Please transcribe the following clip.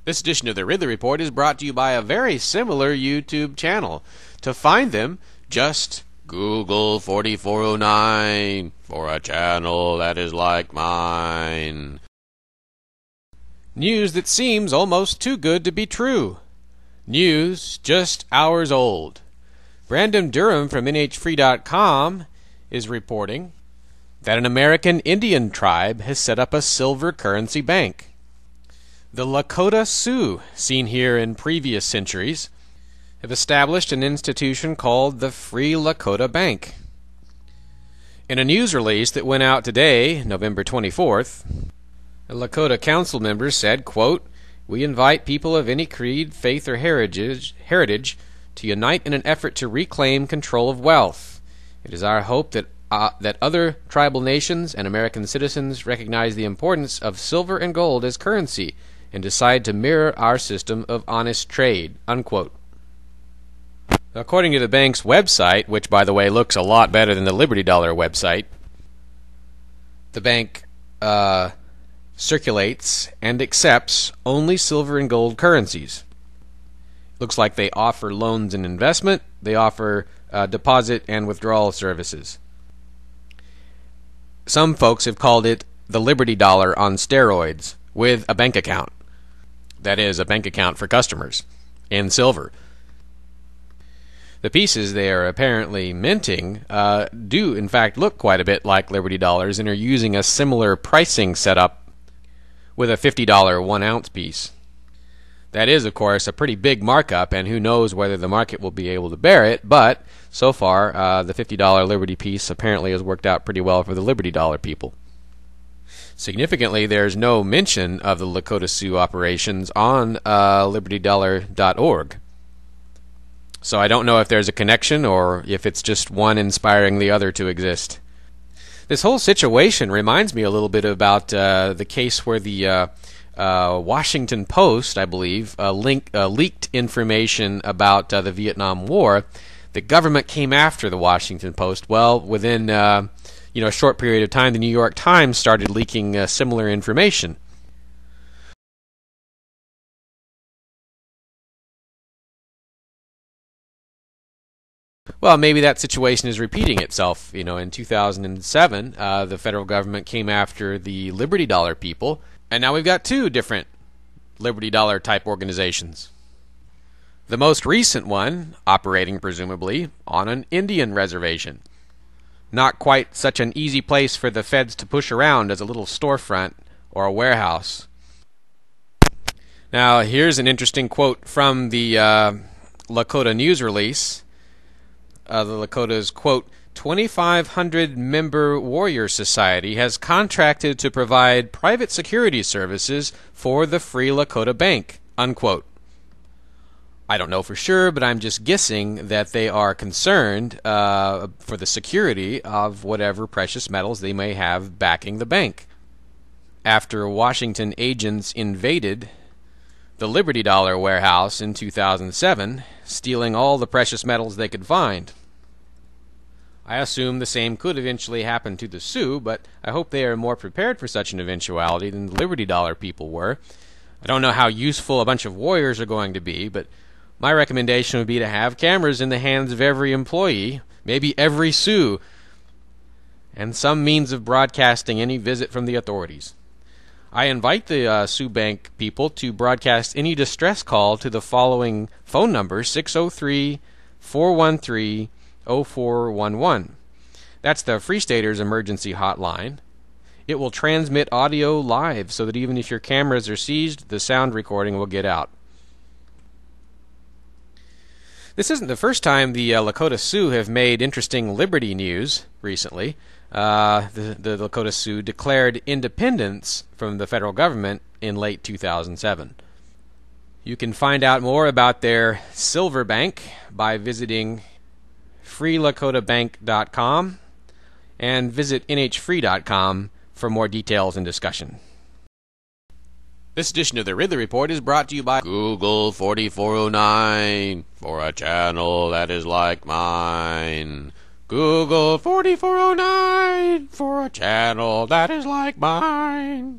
This edition of the Ridley Report is brought to you by a very similar YouTube channel. To find them, just Google 4409 for a channel that is like mine. News that seems almost too good to be true. News just hours old. Brandon Durham from NHFree.com is reporting that an American Indian tribe has set up a silver currency bank. The Lakota Sioux, seen here in previous centuries, have established an institution called the Free Lakota Bank. In a news release that went out today, November 24th, the Lakota council members said, quote, "We invite people of any creed, faith, or heritage to unite in an effort to reclaim control of wealth. It is our hope that other tribal nations and American citizens recognize the importance of silver and gold as currency and decide to mirror our system of honest trade," unquote. According to the bank's website, which by the way looks a lot better than the Liberty Dollar website, the bank circulates and accepts only silver and gold currencies. Looks like they offer loans and investment. They offer deposit and withdrawal services. Some folks have called it the Liberty Dollar on steroids with a bank account. That is, a bank account for customers in silver. The pieces they are apparently minting do in fact look quite a bit like Liberty Dollars and are using a similar pricing setup with a $50 1-ounce piece. That is, of course, a pretty big markup, and who knows whether the market will be able to bear it, but so far the $50 Liberty piece apparently has worked out pretty well for the Liberty Dollar people. Significantly, there's no mention of the Lakota Sioux operations on LibertyDollar.org. So I don't know if there's a connection or if it's just one inspiring the other to exist. This whole situation reminds me a little bit about the case where the Washington Post, I believe, leaked information about the Vietnam War. The government came after the Washington Post. Well, within a short period of time, the New York Times started leaking similar information. Well, maybe that situation is repeating itself. In 2007, the federal government came after the Liberty Dollar people, and now we've got two different Liberty Dollar type organizations. The most recent one operating presumably on an Indian reservation. Not quite such an easy place for the feds to push around as a little storefront or a warehouse. Now, here's an interesting quote from the Lakota news release. The Lakota's, quote, 2,500-member warrior society has contracted to provide private security services for the Free Lakota Bank, unquote. I don't know for sure, but I'm just guessing that they are concerned for the security of whatever precious metals they may have backing the bank. After Washington agents invaded the Liberty Dollar warehouse in 2007, stealing all the precious metals they could find. I assume the same could eventually happen to the Sioux, but I hope they are more prepared for such an eventuality than the Liberty Dollar people were. I don't know how useful a bunch of warriors are going to be, but my recommendation would be to have cameras in the hands of every employee, maybe every Sioux, and some means of broadcasting any visit from the authorities. I invite the Sioux Bank people to broadcast any distress call to the following phone number, 603-413-0411. That's the Free Staters Emergency Hotline. It will transmit audio live so that even if your cameras are seized, the sound recording will get out. This isn't the first time the Lakota Sioux have made interesting liberty news recently. The Lakota Sioux declared independence from the federal government in late 2007. You can find out more about their silver bank by visiting freelakotabank.com and visit nhfree.com for more details and discussion. This edition of the Ridley Report is brought to you by Google 4409 for a channel that is like mine. Google 4409 for a channel that is like mine.